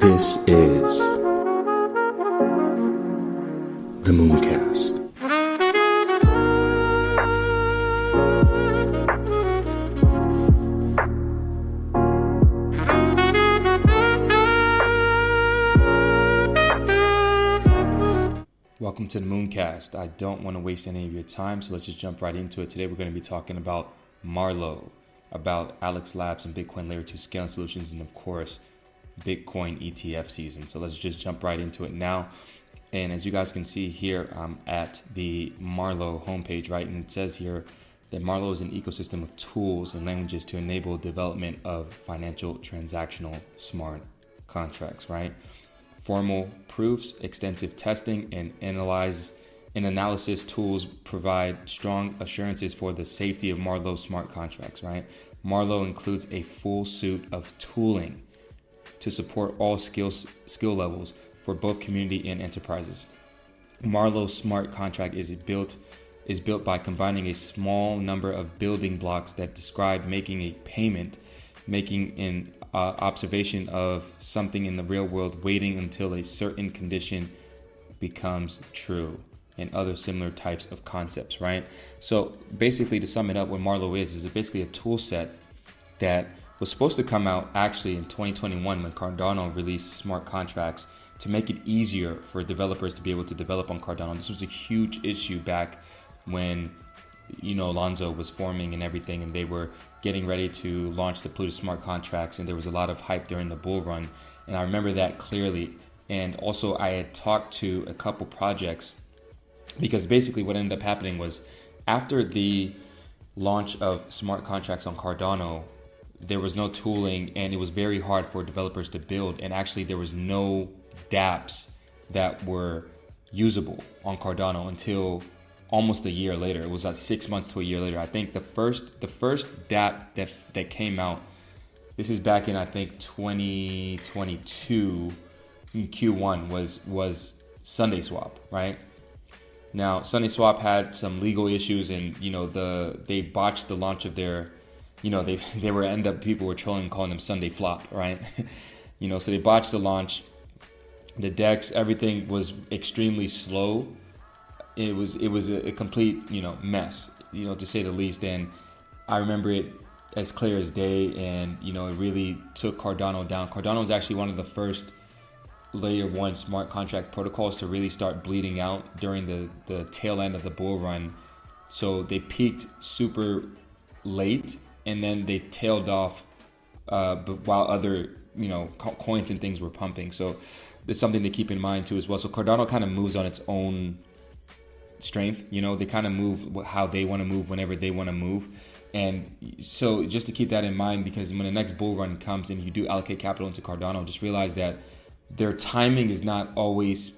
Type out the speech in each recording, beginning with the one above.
This is the Mooncast. Welcome to the Mooncast. I don't want to waste any of your time, so let's just jump right into it. Today we're going to be talking about Marlowe, about Alex Labs and Bitcoin Layer 2 scaling solutions, and of course, Bitcoin ETF season. So let's just jump right into it now. And as you guys can see here, I'm at the Marlowe homepage, right? And it says here that Marlowe is an ecosystem of tools and languages to enable development of financial transactional smart contracts, right? Formal proofs, extensive testing, and analysis tools provide strong assurances for the safety of Marlowe smart contracts, right? Marlowe includes a full suite of tooling to support all skill levels for both community and enterprises. Marlowe's smart contract is built by combining a small number of building blocks that describe making a payment, making an observation of something in the real world, waiting until a certain condition becomes true, and other similar types of concepts, right? So basically, to sum it up, what Marlowe is basically a tool set that was supposed to come out actually in 2021 when Cardano released smart contracts to make it easier for developers to be able to develop on Cardano. This was a huge issue back when, Alonzo was forming and everything, and they were getting ready to launch the Pluto smart contracts, and there was a lot of hype during the bull run. And I remember that clearly. And also I had talked to a couple projects, because basically what ended up happening was after the launch of smart contracts on Cardano, there was no tooling and it was very hard for developers to build. And actually there was no dApps that were usable on Cardano until almost a year later. It was like 6 months to a year later. I think the first dApp that came out, this is back in, I think, 2022 in Q1 was SundaeSwap, right? Now, SundaeSwap had some legal issues, and they botched the launch of their, people were trolling, calling them Sunday Flop, right? So they botched the launch. The DEX, everything was extremely slow. It was a complete mess, to say the least. And I remember it as clear as day, and it really took Cardano down. Cardano was actually one of the first layer 1 smart contract protocols to really start bleeding out during the tail end of the bull run. So they peaked super late, and then they tailed off while other coins and things were pumping. So there's something to keep in mind too as well. So Cardano kind of moves on its own strength. They kind of move how they want to move whenever they want to move. And so just to keep that in mind, because when the next bull run comes and you do allocate capital into Cardano, just realize that their timing is not always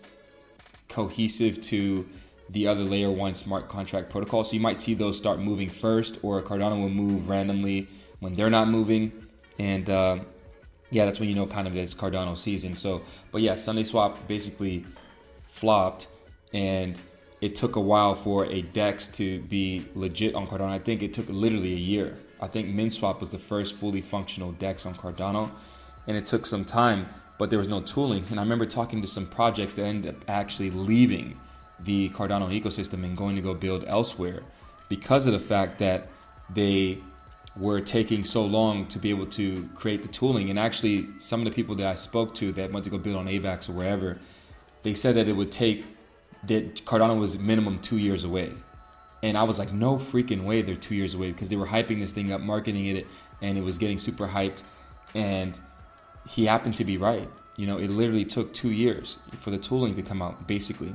cohesive to the other layer 1 smart contract protocol. So you might see those start moving first, or Cardano will move randomly when they're not moving. And that's when kind of it's Cardano season. So, but yeah, SundaeSwap basically flopped, and it took a while for a DEX to be legit on Cardano. I think it took literally a year. I think MinSwap was the first fully functional DEX on Cardano, and it took some time, but there was no tooling. And I remember talking to some projects that ended up actually leaving the Cardano ecosystem and going to go build elsewhere because of the fact that they were taking so long to be able to create the tooling. And actually, some of the people that I spoke to that went to go build on AVAX or wherever, they said that that Cardano was minimum 2 years away. And I was like, no freaking way they're 2 years away, because they were hyping this thing up, marketing it, and it was getting super hyped. And he happened to be right. It literally took 2 years for the tooling to come out, basically.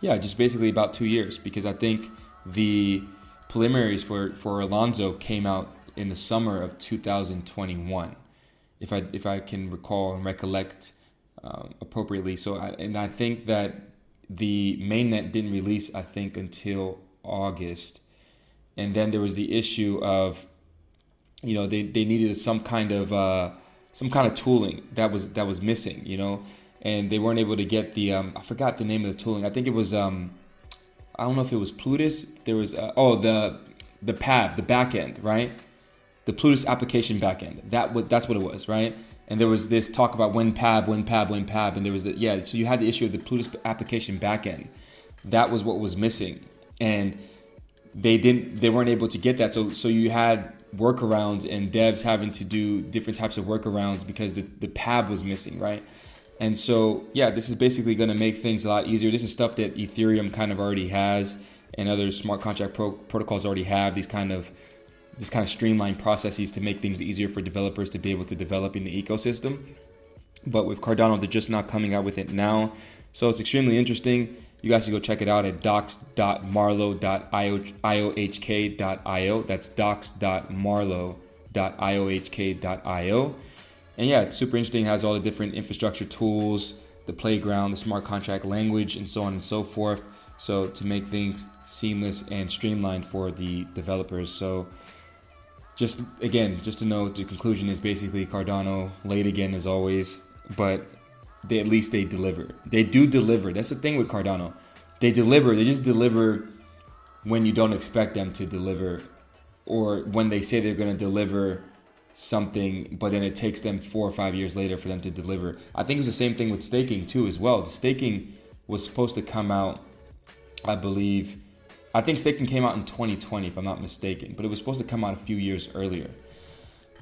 Just basically about 2 years, because I think the preliminaries for Alonzo came out in the summer of 2021, if I can recall and recollect appropriately. So I think that the mainnet didn't release, I think, until August, and then there was the issue of they needed some kind of tooling that was missing, and they weren't able to get the I forgot the name of the tooling. I think it was I don't know if it was Plutus. There was the PAB, the back end, right? the Plutus application backend. That's what it was, right? And there was this talk about WinPab, and there was so you had the issue of the Plutus application backend. That was what was missing, and they weren't able to get that. So you had workarounds and devs having to do different types of workarounds because the PAB was missing, right? And so this is basically going to make things a lot easier. This is stuff that Ethereum kind of already has, and other smart contract protocols already have this kind of streamlined processes to make things easier for developers to be able to develop in the ecosystem. But with Cardano, they're just not coming out with it now. So it's extremely interesting. You guys should go check it out at docs.marlowe.iohk.io. That's docs.marlowe.iohk.io. And it's super interesting. It has all the different infrastructure tools, the playground, the smart contract language, and so on and so forth. So to make things seamless and streamlined for the developers. So just to know, the conclusion is basically Cardano late again as always, but at least they deliver. They do deliver. That's the thing with Cardano. They deliver. They just deliver when you don't expect them to deliver, or when they say they're going to deliver something, but then it takes them 4 or 5 years later for them to deliver. I think it's the same thing with staking too as well. The staking was supposed to come out, I think staking came out in 2020 if I'm not mistaken, but it was supposed to come out a few years earlier.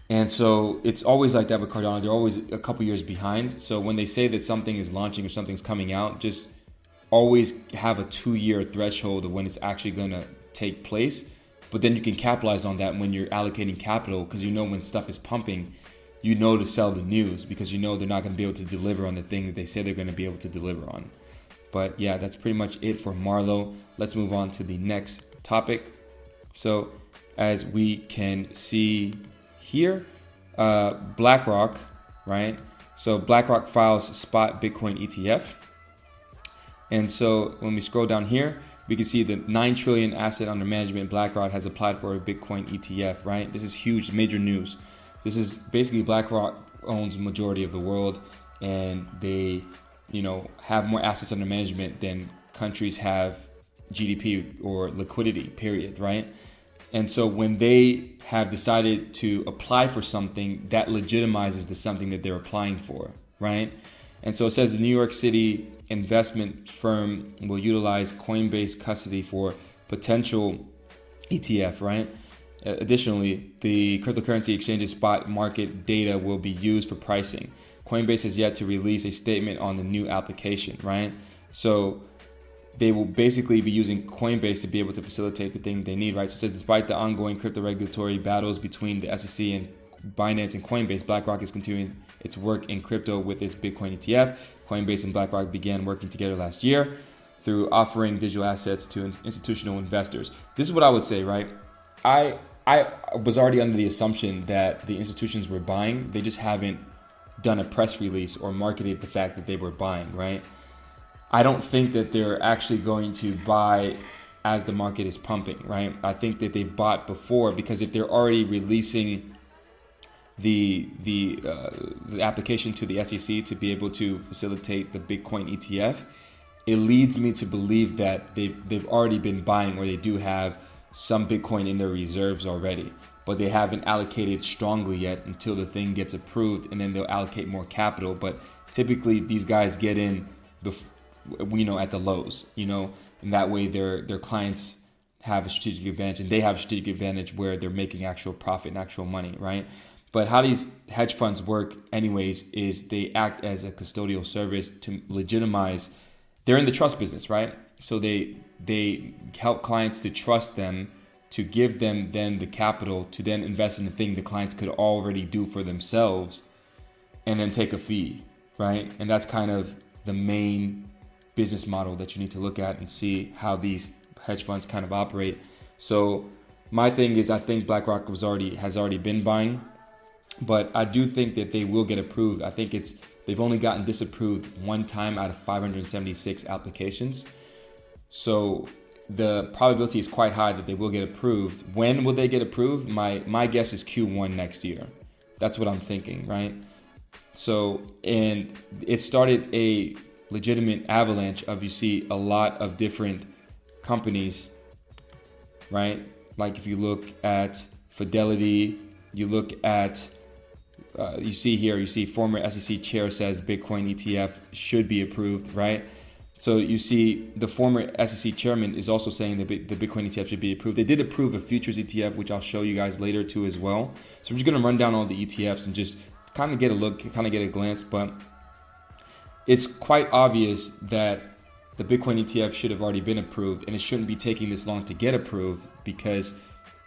And so it's always like that with Cardano. They're always a couple years behind. So when they say that something is launching or something's coming out, just always have a 2-year threshold of when it's actually going to take place. But then you can capitalize on that when you're allocating capital, because when stuff is pumping, to sell the news, because they're not going to be able to deliver on the thing that they say they're going to be able to deliver on. But that's pretty much it for Marlowe. Let's move on to the next topic. So as we can see here, BlackRock, right? So BlackRock files spot Bitcoin ETF. And so when we scroll down here, we can see that 9 trillion asset under management BlackRock has applied for a Bitcoin ETF, right? This is huge, major news. This is basically BlackRock owns majority of the world, and they, have more assets under management than countries have GDP or liquidity, period, right? And so when they have decided to apply for something, that legitimizes the something that they're applying for, right? And so it says the New York City investment firm will utilize Coinbase custody for potential ETF, right? Additionally, the cryptocurrency exchange's spot market data will be used for pricing. Coinbase has yet to release a statement on the new application, right? So they will basically be using Coinbase to be able to facilitate the thing they need, right? So it says, despite the ongoing crypto regulatory battles between the SEC and Binance and Coinbase, BlackRock is continuing its work in crypto with its Bitcoin ETF. Coinbase and BlackRock began working together last year through offering digital assets to institutional investors. This is what I would say, right? I was already under the assumption that the institutions were buying. They just haven't done a press release or marketed the fact that they were buying, right? I don't think that they're actually going to buy as the market is pumping, right? I think that they've bought before, because if they're already releasing the application to the SEC to be able to facilitate the Bitcoin ETF, it leads me to believe that they've already been buying, or they do have some Bitcoin in their reserves already, but they haven't allocated strongly yet until the thing gets approved, and then they'll allocate more capital. But typically these guys get in at the lows, and that way their clients have a strategic advantage, and they have a strategic advantage where they're making actual profit and actual money, right? But how these hedge funds work anyways is they act as a custodial service to legitimize. They're in the trust business, right? So they help clients to trust them, to give them then the capital to then invest in the thing the clients could already do for themselves, and then take a fee, right? And that's kind of the main business model that you need to look at and see how these hedge funds kind of operate. So my thing is, I think BlackRock has already been buying, but I do think that they will get approved. I think they've only gotten disapproved one time out of 576 applications. So the probability is quite high that they will get approved. When will they get approved? My guess is Q1 next year. That's what I'm thinking, right? So, and it started a legitimate avalanche of, you see a lot of different companies, right? Like if you look at Fidelity, You look at, you see former SEC chair says Bitcoin ETF should be approved, right? So you see the former SEC chairman is also saying that the Bitcoin ETF should be approved. They did approve a futures ETF, which I'll show you guys later too as well. So I'm just going to run down all the ETFs and just kind of get a look, kind of get a glance. But it's quite obvious that the Bitcoin ETF should have already been approved, and it shouldn't be taking this long to get approved because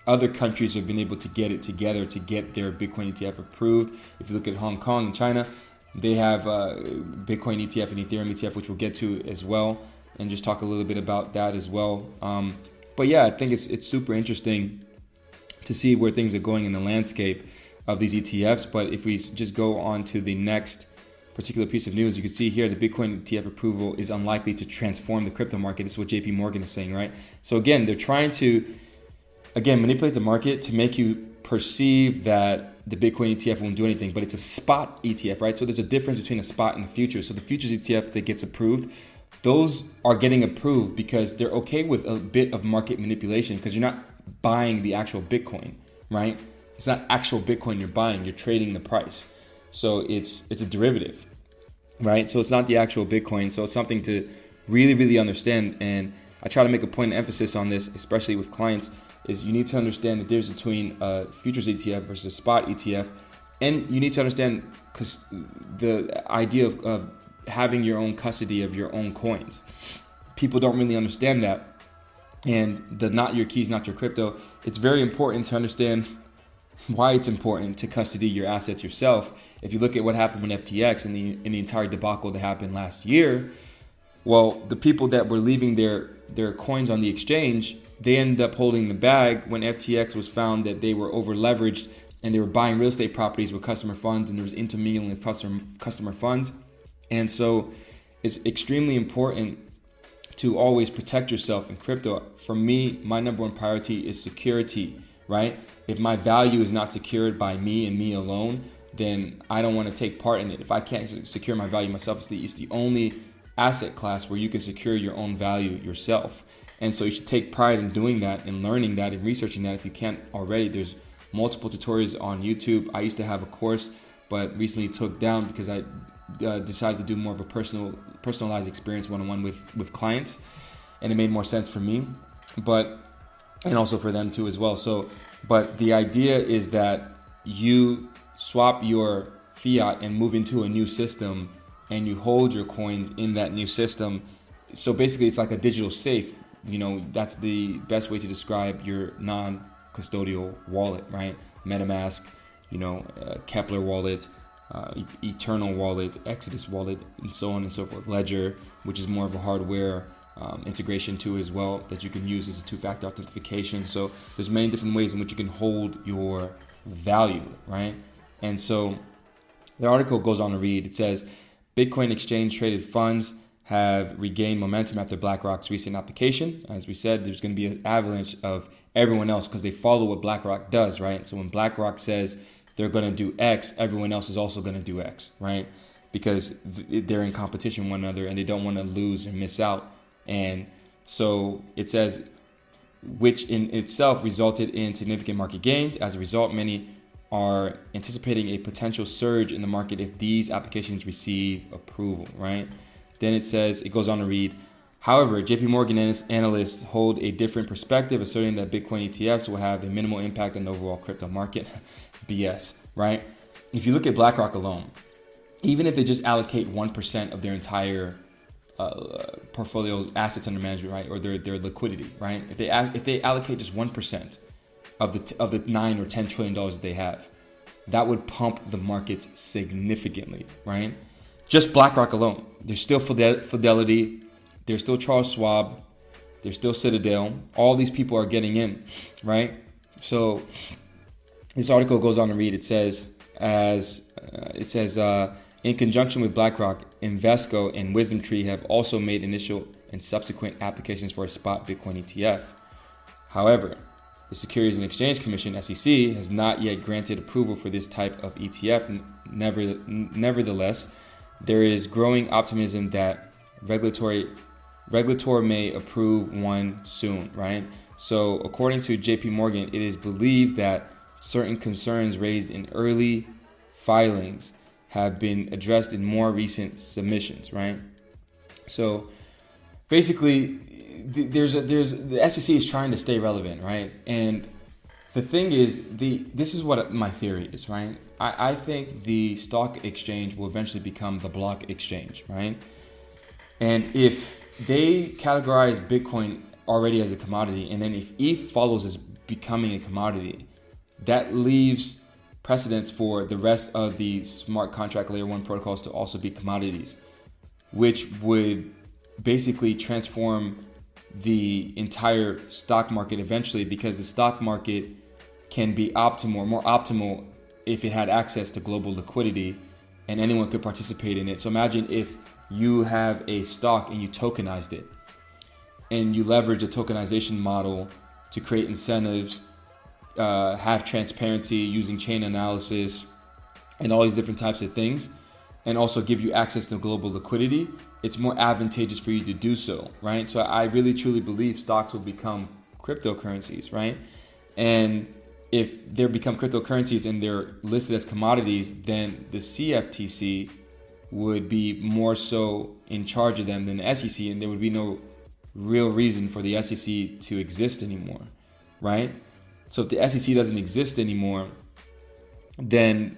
other countries have been able to get it together to get their Bitcoin ETF approved. If you look at Hong Kong and China, they have Bitcoin ETF and Ethereum ETF, which we'll get to as well, and just talk a little bit about that as well. But yeah, I think it's super interesting to see where things are going in the landscape of these ETFs. But if we just go on to the next particular piece of news, you can see here the Bitcoin ETF approval is unlikely to transform the crypto market. This is what JP Morgan is saying, right? So again, they're trying to manipulate the market to make you perceive that the Bitcoin ETF won't do anything, but it's a spot ETF, right? So there's a difference between a spot and a future. So the futures ETF that gets approved, those are getting approved because they're okay with a bit of market manipulation because you're not buying the actual Bitcoin, right? It's not actual Bitcoin you're buying, you're trading the price. So it's a derivative, right? So it's not the actual Bitcoin. So it's something to really, really understand. And I try to make a point of emphasis on this, especially with clients, is you need to understand the difference between a futures ETF versus a spot ETF. And you need to understand the idea of having your own custody of your own coins. People don't really understand that. And the not your keys, not your crypto. It's very important to understand why it's important to custody your assets yourself. If you look at what happened with FTX and the entire debacle that happened last year, well, the people that were leaving their coins on the exchange, they ended up holding the bag when FTX was found that they were over leveraged and they were buying real estate properties with customer funds and there was intermingling with customer funds. And so it's extremely important to always protect yourself in crypto. For me, my number one priority is security, right? If my value is not secured by me and me alone, then I don't want to take part in it. If I can't secure my value myself, it's the only asset class where you can secure your own value yourself. And so you should take pride in doing that and learning that and researching that if you can't already. There's multiple tutorials on YouTube. I used to have a course, but recently took down because I decided to do more of a personalized experience one-on-one with clients, and it made more sense for me, and also for them too as well. So, but the idea is that you swap your fiat and move into a new system, and you hold your coins in that new system. So basically, it's like a digital safe. You know, that's the best way to describe your non-custodial wallet, right? MetaMask, Kepler wallet, Eternal wallet, Exodus wallet, and so on and so forth. Ledger, which is more of a hardware integration too as well that you can use as a two-factor authentication. So there's many different ways in which you can hold your value, right? And so the article goes on to read, it says, Bitcoin exchange traded funds have regained momentum after BlackRock's recent application. As we said, there's going to be an avalanche of everyone else because they follow what BlackRock does, right? So when BlackRock says they're going to do X, everyone else is also going to do X, right? Because they're in competition with one another and they don't want to lose and miss out. And so it says, which in itself resulted in significant market gains. As a result, many are anticipating a potential surge in the market if these applications receive approval, right? Then it goes on to read, however, JP Morgan analysts hold a different perspective, asserting that Bitcoin ETFs will have a minimal impact on the overall crypto market. BS, right? If you look at BlackRock alone, even if they just allocate 1% of their entire portfolio assets under management, right, or their liquidity, right? If they allocate just 1% of the $9 or $10 trillion that they have, that would pump the markets significantly, right? Just BlackRock alone. There's still Fidelity, there's still Charles Schwab, there's still Citadel. All these people are getting in, right? So this article goes on to read. It says, in conjunction with BlackRock, Invesco and WisdomTree have also made initial and subsequent applications for a spot Bitcoin ETF. However, the Securities and Exchange Commission, SEC, has not yet granted approval for this type of ETF. Nevertheless, there is growing optimism that regulator may approve one soon, right? So according to JP Morgan, it is believed that certain concerns raised in early filings have been addressed in more recent submissions, right? So basically, there's the SEC is trying to stay relevant, right? And the thing is, this is what my theory is, right? I think the stock exchange will eventually become the block exchange, right? And if they categorize Bitcoin already as a commodity, and then if ETH follows as becoming a commodity, that leaves precedence for the rest of the smart contract layer 1 protocols to also be commodities, which would basically transform the entire stock market eventually, because the stock market can be more optimal if it had access to global liquidity and anyone could participate in it. So imagine if you have a stock and you tokenized it and you leverage a tokenization model to create incentives, have transparency using chain analysis and all these different types of things, and also give you access to global liquidity. It's more advantageous for you to do so, right? So I really truly believe stocks will become cryptocurrencies, right? And if they become cryptocurrencies and they're listed as commodities, then the CFTC would be more so in charge of them than the SEC, and there would be no real reason for the SEC to exist anymore, right? So if the SEC doesn't exist anymore, then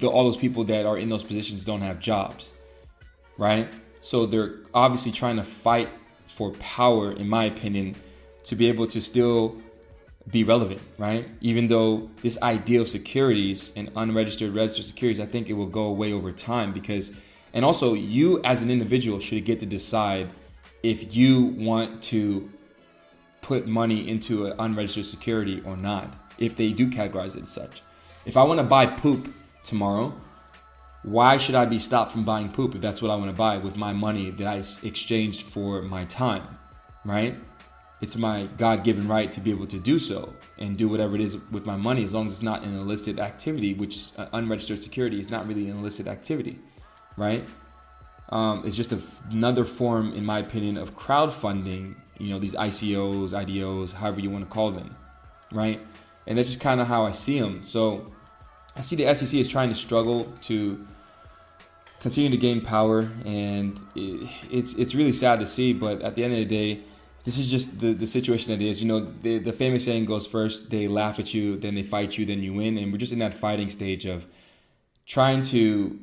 all those people that are in those positions don't have jobs, right? So they're obviously trying to fight for power, in my opinion, to be able to still be relevant, right? Even though this idea of securities and unregistered, registered securities, I think it will go away over time, because, and also you as an individual should get to decide if you want to put money into an unregistered security or not, if they do categorize it as such. If I want to buy poop tomorrow, why should I be stopped from buying poop if that's what I want to buy with my money that I exchanged for my time, right? It's my God-given right to be able to do so and do whatever it is with my money, as long as it's not an illicit activity, which unregistered security is not really an illicit activity, right? It's just another form, in my opinion, of crowdfunding, these ICOs, IDOs, however you want to call them, right? And that's just kind of how I see them. So I see the SEC is trying to struggle to continue to gain power, and it's really sad to see, but at the end of the day, this is just the situation that it is. The famous saying goes, first they laugh at you, then they fight you, then you win. And we're just in that fighting stage of trying to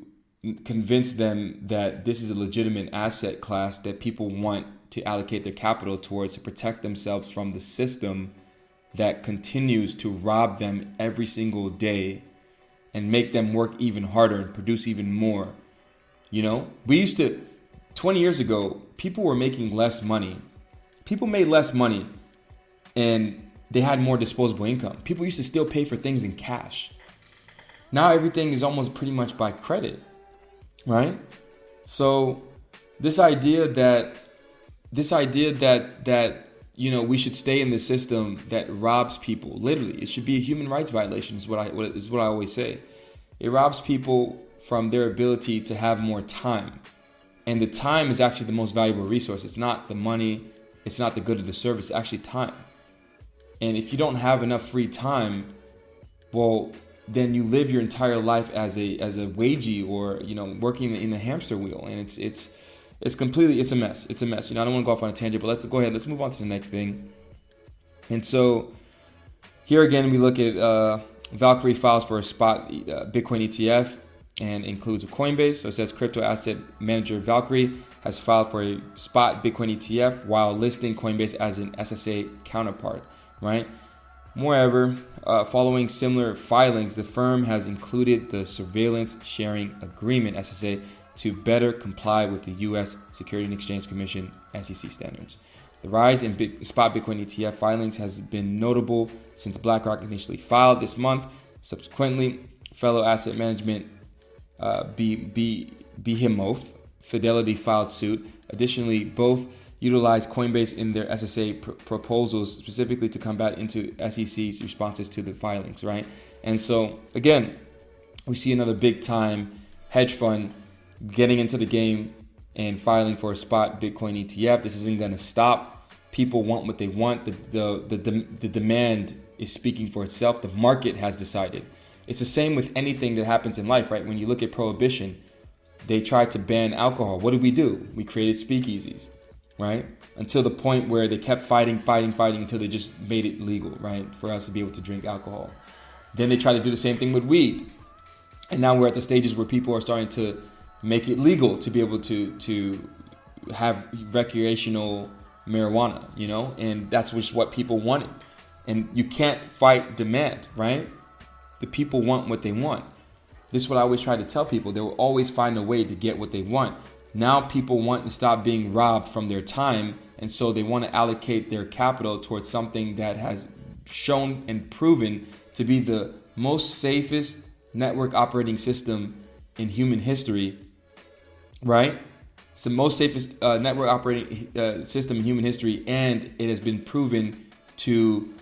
convince them that this is a legitimate asset class that people want to allocate their capital towards to protect themselves from the system that continues to rob them every single day and make them work even harder and produce even more. We used to, 20 years ago, people were making less money. People made less money and they had more disposable income. People used to still pay for things in cash. Now everything is almost pretty much by credit, right? So this idea that we should stay in the system that robs people, literally, it should be a human rights violation, is what I always say. It robs people from their ability to have more time. And the time is actually the most valuable resource. It's not the money, it's not the good of the service, it's actually time. And if you don't have enough free time, well, then you live your entire life as a wagey, or working in a hamster wheel, and it's a mess. It's a mess. I don't want to go off on a tangent, but let's move on to the next thing. And so here again, we look at Valkyrie files for a spot Bitcoin ETF and includes a Coinbase. So it says crypto asset manager Valkyrie has filed for a spot Bitcoin ETF while listing Coinbase as an SSA counterpart, right? Moreover, following similar filings, the firm has included the Surveillance Sharing Agreement, SSA, to better comply with the U.S. Securities and Exchange Commission, SEC standards. The rise in spot Bitcoin ETF filings has been notable since BlackRock initially filed this month. Subsequently, fellow asset management behemoth Fidelity filed suit. Additionally, both utilized Coinbase in their SSA proposals specifically to combat into SEC's responses to the filings, right? And so, again, we see another big time hedge fund getting into the game and filing for a spot Bitcoin ETF. This isn't going to stop. People want what they want. The demand is speaking for itself. The market has decided. It's the same with anything that happens in life, right? When you look at prohibition, they tried to ban alcohol. What did we do? We created speakeasies, right? Until the point where they kept fighting until they just made it legal, right? For us to be able to drink alcohol. Then they tried to do the same thing with weed. And now we're at the stages where people are starting to make it legal to be able to have recreational marijuana, you know? And that's just what people wanted. And you can't fight demand, right? The people want what they want. This is what I always try to tell people. They will always find a way to get what they want. Now people want to stop being robbed from their time, and so they want to allocate their capital towards something that has shown and proven to be the most safest network operating system in human history, right? It's the most safest network operating system in human history, and it has been proven to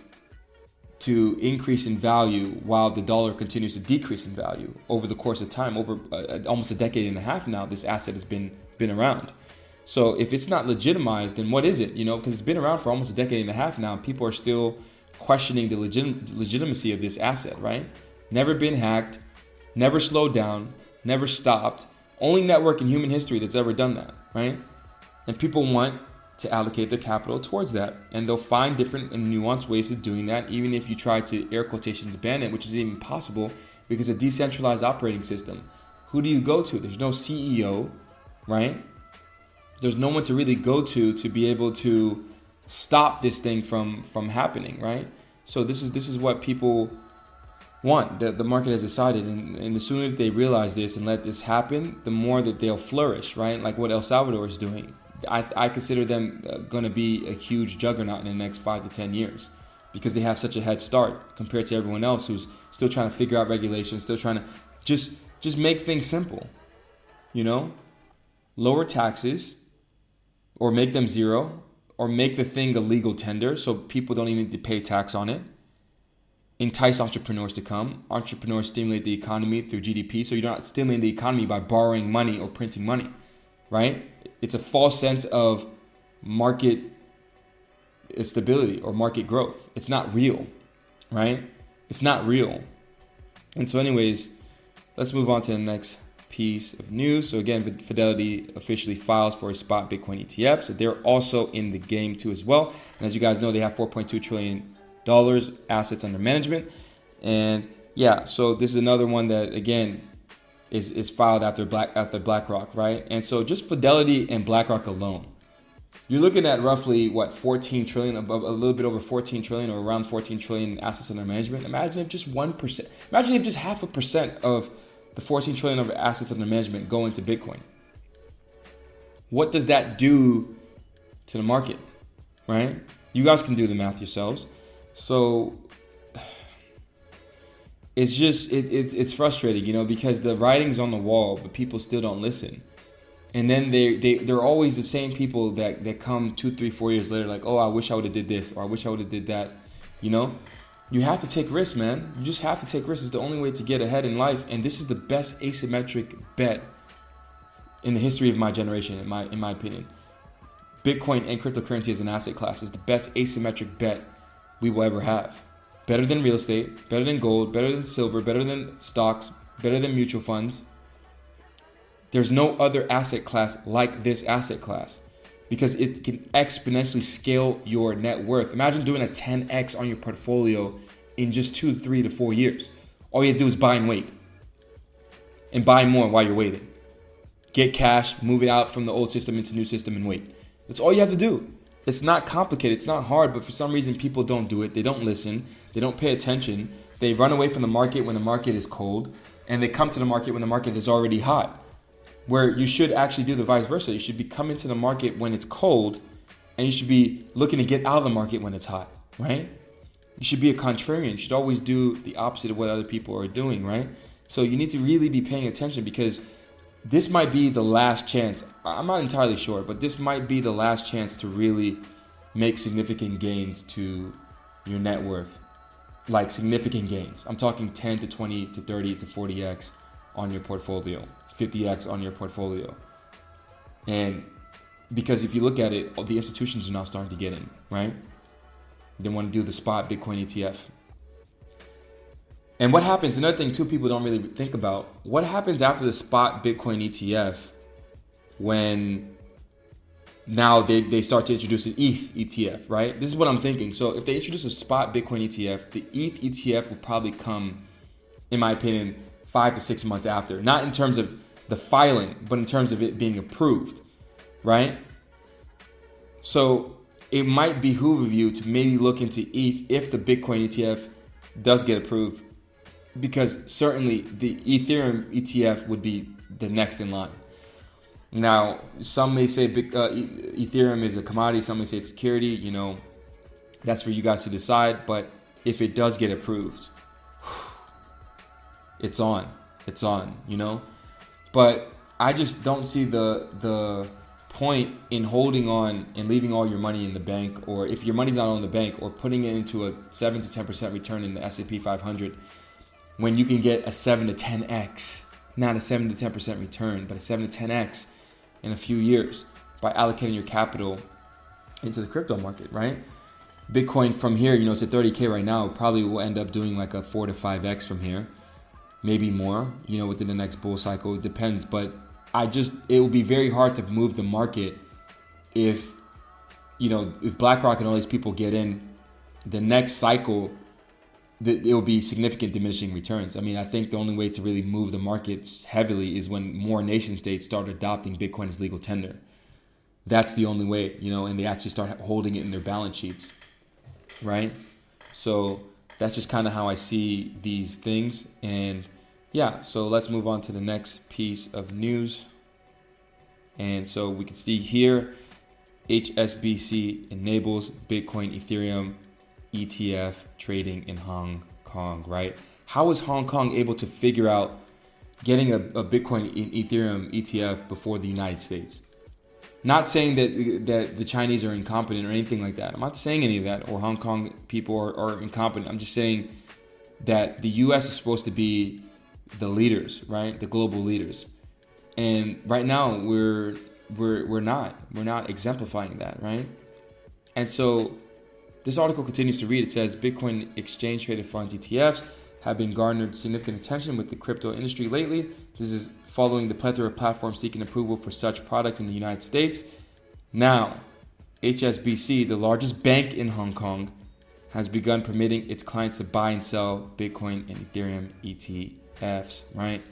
increase in value while the dollar continues to decrease in value over the course of time. Over almost a decade and a half now, this asset has been around. So if it's not legitimized, then what is it? You know, because it's been around for almost a decade and a half now. People are still questioning the legitimacy of this asset, right? Never been hacked, never slowed down, never stopped. Only network in human history that's ever done that, right? And people want to allocate their capital towards that, and they'll find different and nuanced ways of doing that, even if you try to, air quotations, ban it, which is even possible because a decentralized operating system. Who do you go to? There's no CEO, right? There's no one to really go to be able to stop this thing from happening, right? So this is what people want. The market has decided, and the sooner that they realize this and let this happen, the more that they'll flourish, right? Like what El Salvador is doing. I consider them going to be a huge juggernaut in the next 5 to 10 years because they have such a head start compared to everyone else who's still trying to figure out regulations, still trying to just make things simple, you know? Lower taxes or make them zero or make the thing a legal tender so people don't even need to pay tax on it. Entice entrepreneurs to come. Entrepreneurs stimulate the economy through GDP, so you're not stimulating the economy by borrowing money or printing money, right? It's a false sense of market stability or market growth. It's not real, right? It's not real. And so anyways, let's move on to the next piece of news. So again, Fidelity officially files for a spot Bitcoin ETF. So they're also in the game too as well. And as you guys know, they have $4.2 trillion assets under management. And yeah, so this is another one that, again, is filed after BlackRock, right? And so just Fidelity and BlackRock alone, you're looking at roughly 14 trillion, above a little bit over 14 trillion or around 14 trillion assets under management. Imagine if just 1%, imagine if just 0.5% of the 14 trillion of assets under management go into Bitcoin. What does that do to the market, right? You guys can do the math yourselves. So it's just it's frustrating, you know, because the writing's on the wall, but people still don't listen. And then they're always the same people that come 2, 3, 4 years later, like, oh, I wish I would have did this, or I wish I would have did that. You know, you have to take risks, man. You just have to take risks. It's the only way to get ahead in life. And this is the best asymmetric bet in the history of my generation, in my opinion. Bitcoin and cryptocurrency as an asset class is the best asymmetric bet we will ever have. Better than real estate, better than gold, better than silver, better than stocks, better than mutual funds. There's no other asset class like this asset class because it can exponentially scale your net worth. Imagine doing a 10x on your portfolio in just 2, 3 to 4 years. All you have to do is buy and wait. And buy more while you're waiting. Get cash, move it out from the old system into the new system and wait. That's all you have to do. It's not complicated. It's not hard, but for some reason people don't do it. They don't listen. They don't pay attention. They run away from the market when the market is cold, and they come to the market when the market is already hot. Where you should actually do the vice versa. You should be coming to the market when it's cold, and you should be looking to get out of the market when it's hot, right? You should be a contrarian. You should always do the opposite of what other people are doing, right? So you need to really be paying attention because this might be the last chance. I'm not entirely sure, but this might be the last chance to really make significant gains to your net worth. Like significant gains. I'm talking 10 to 20 to 30 to 40x on your portfolio, 50x on your portfolio. And because if you look at it, the institutions are now starting to get in, right? They want to do the spot Bitcoin ETF. And what happens, another thing too, people don't really think about, what happens after the spot Bitcoin ETF when now they start to introduce an ETH ETF, right? This is what I'm thinking. So if they introduce a spot Bitcoin ETF, the ETH ETF will probably come, in my opinion, 5 to 6 months after. Not in terms of the filing, but in terms of it being approved, right? So it might behoove of you to maybe look into ETH if the Bitcoin ETF does get approved, because certainly the Ethereum ETF would be the next in line. Now, some may say Ethereum is a commodity, some may say it's security, you know, that's for you guys to decide. But if it does get approved, it's on, you know. But I just don't see the point in holding on and leaving all your money in the bank, or if your money's not on the bank, or putting it into a 7 to 10% return in the S&P 500, when you can get a 7 to 10x, not a 7 to 10% return, but a 7 to 10x in a few years by allocating your capital into the crypto market, right? Bitcoin from here, you know, it's at 30K right now, probably will end up doing like a 4 to 5x from here, maybe more, you know, within the next bull cycle. It depends, but it will be very hard to move the market if, you know, if BlackRock and all these people get in the next cycle. It will be significant diminishing returns. I mean, I think the only way to really move the markets heavily is when more nation states start adopting Bitcoin as legal tender. That's the only way, you know, and they actually start holding it in their balance sheets, right? So that's just kind of how I see these things. And yeah, so let's move on to the next piece of news. And so we can see here, HSBC enables Bitcoin Ethereum ETF trading in Hong Kong, right? How is Hong Kong able to figure out getting a Bitcoin in Ethereum ETF before the United States? Not saying that the Chinese are incompetent or anything like that. I'm not saying any of that, or Hong Kong people are incompetent. I'm just saying that the US is supposed to be the leaders, right? The global leaders. And right now we're not exemplifying that, right? And so this article continues to read. It says Bitcoin exchange traded funds ETFs have been garnered significant attention with the crypto industry lately. This is following the plethora of platforms seeking approval for such products in the United States. Now, HSBC, the largest bank in Hong Kong, has begun permitting its clients to buy and sell Bitcoin and Ethereum ETFs, right?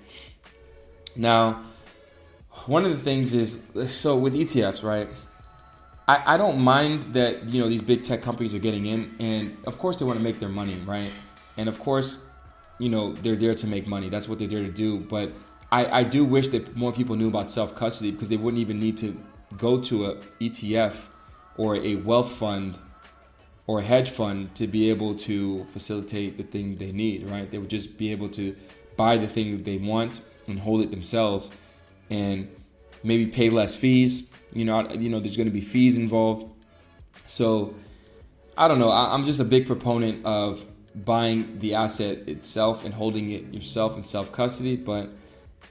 Now, one of the things is, so with ETFs, right? I don't mind that, you know, these big tech companies are getting in, and of course they want to make their money, right? And of course, you know, they're there to make money. That's what they're there to do. But I do wish that more people knew about self-custody, because they wouldn't even need to go to a ETF or a wealth fund or a hedge fund to be able to facilitate the thing they need, right? They would just be able to buy the thing that they want and hold it themselves, and maybe pay less fees. You know, there's going to be fees involved. So I don't know. I'm just a big proponent of buying the asset itself and holding it yourself in self-custody. But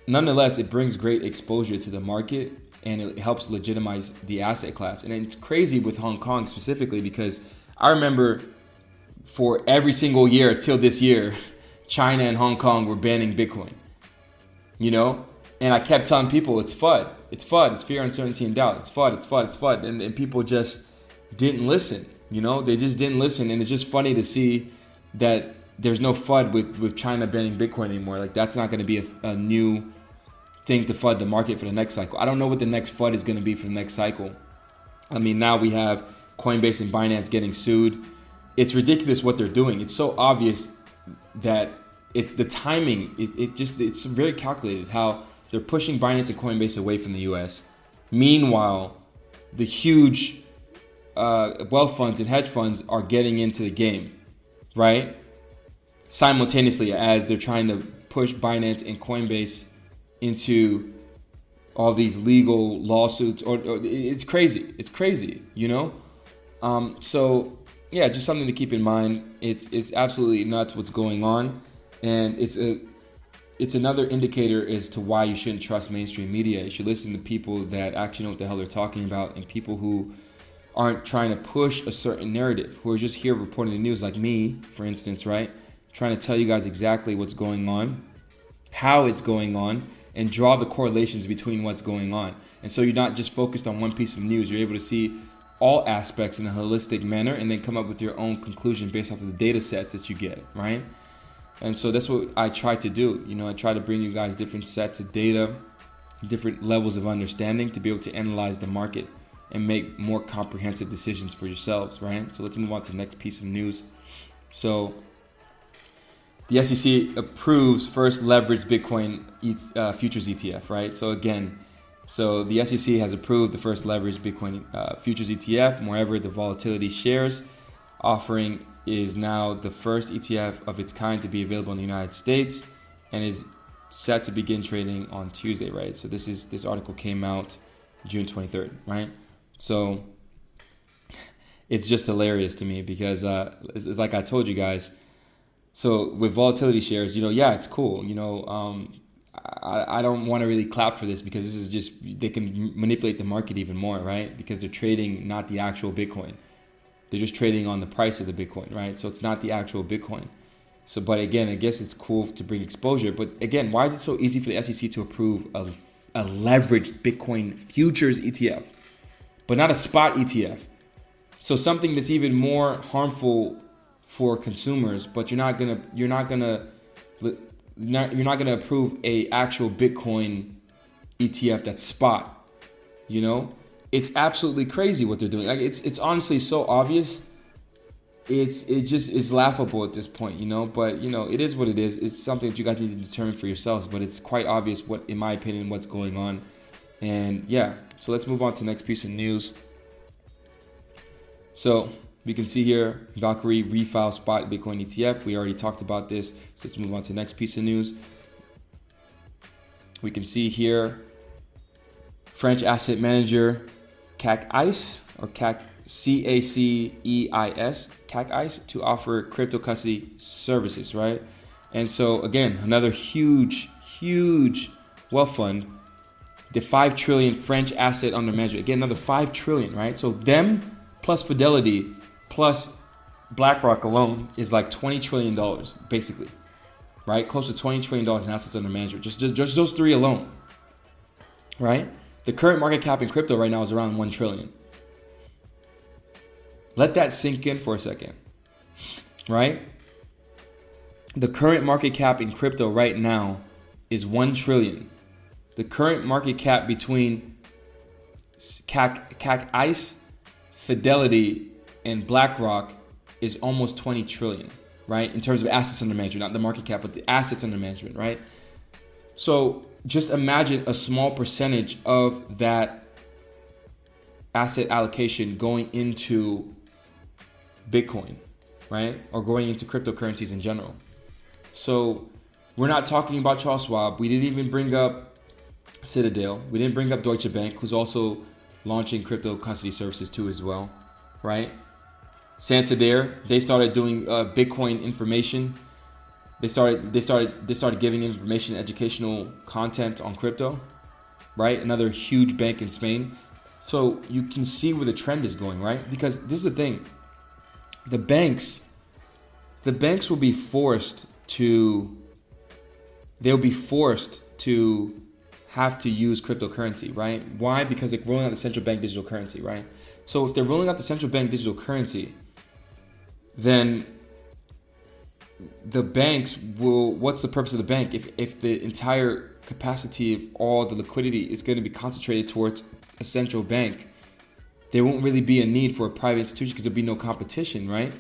nonetheless, it brings great exposure to the market, and it helps legitimize the asset class. And it's crazy with Hong Kong specifically, because I remember for every single year till this year, China and Hong Kong were banning Bitcoin, you know? And I kept telling people, it's FUD. It's FUD. It's fear, uncertainty, and doubt. It's FUD. It's FUD. It's FUD. And people just didn't listen. You know, they just didn't listen. And it's just funny to see that there's no FUD with China banning Bitcoin anymore. Like, that's not going to be a new thing to FUD the market for the next cycle. I don't know what the next FUD is going to be for the next cycle. I mean, now we have Coinbase and Binance getting sued. It's ridiculous what they're doing. It's so obvious that it's the timing. It's very calculated how they're pushing Binance and Coinbase away from the US. Meanwhile, the huge wealth funds and hedge funds are getting into the game, right? Simultaneously, as they're trying to push Binance and Coinbase into all these legal lawsuits, or it's crazy. It's crazy, you know? So yeah, just something to keep in mind. It's absolutely nuts what's going on, and it's another indicator as to why you shouldn't trust mainstream media. You should listen to people that actually know what the hell they're talking about, and people who aren't trying to push a certain narrative, who are just here reporting the news, like me, for instance, right? trying to tell you guys exactly what's going on, how it's going on, and draw the correlations between what's going on. And so you're not just focused on one piece of news. You're able to see all aspects in a holistic manner and then come up with your own conclusion based off of the data sets that you get, right? And so that's what I try to do. I try to bring you guys different sets of data, different levels of understanding to be able to analyze the market and make more comprehensive decisions for yourselves, right? So let's move on to the next piece of news. So the SEC approves first leveraged Bitcoin futures ETF, right? So again, the SEC has approved the first leveraged Bitcoin futures ETF. Moreover, the volatility shares offering is now the first ETF of its kind to be available in the United States and is set to begin trading on Tuesday, right? So this article came out June 23rd, right? So it's just hilarious to me because it's like I told you guys. So with volatility shares, it's cool. I don't want to really clap for this because this is just, they can manipulate the market even more, right? Because they're trading not the actual Bitcoin. They're just trading on the price of the Bitcoin, right? So it's not the actual Bitcoin. So, but again, I guess it's cool to bring exposure. But again, why is it so easy for the SEC to approve a leveraged Bitcoin futures ETF, but not a spot ETF? So something that's even more harmful for consumers, but you're not gonna approve a actual Bitcoin ETF that's spot. It's absolutely crazy what they're doing. Like it's honestly so obvious. It just is laughable at this point, But it is what it is. It's something that you guys need to determine for yourselves. But it's quite obvious in my opinion, what's going on. And yeah, so let's move on to the next piece of news. So we can see here, Valkyrie refile spot Bitcoin ETF. We already talked about this. So let's move on to the next piece of news. We can see here, French asset manager CACEIS or CACEIS to offer crypto custody services, right? And so again, another huge wealth fund, the 5 trillion French asset under management. Again, another 5 trillion, right? So them plus Fidelity plus BlackRock alone is like $20 trillion, basically, right? Close to $20 trillion in assets under management. Just those three alone, right? The current market cap in crypto right now is around 1 trillion. Let that sink in for a second, right? The current market cap in crypto right now is 1 trillion. The current market cap between CACEIS, Fidelity, and BlackRock is almost 20 trillion, right? In terms of assets under management, not the market cap, but the assets under management, right? So just imagine a small percentage of that asset allocation going into Bitcoin, right? Or going into cryptocurrencies in general. So we're not talking about Charles Schwab. We didn't even bring up Citadel. We didn't bring up Deutsche Bank, who's also launching crypto custody services too as well, right? Santander, they started doing Bitcoin information. They started giving information, educational content on crypto, right? Another huge bank in Spain. So you can see where the trend is going, right? Because this is the thing. The banks will be forced to have to use cryptocurrency, right? Why? Because they're rolling out the central bank digital currency, right? So if they're rolling out the central bank digital currency, then the banks will, what's the purpose of the bank? If the entire capacity of all the liquidity is going to be concentrated towards a central bank, there won't really be a need for a private institution because there'll be no competition, right?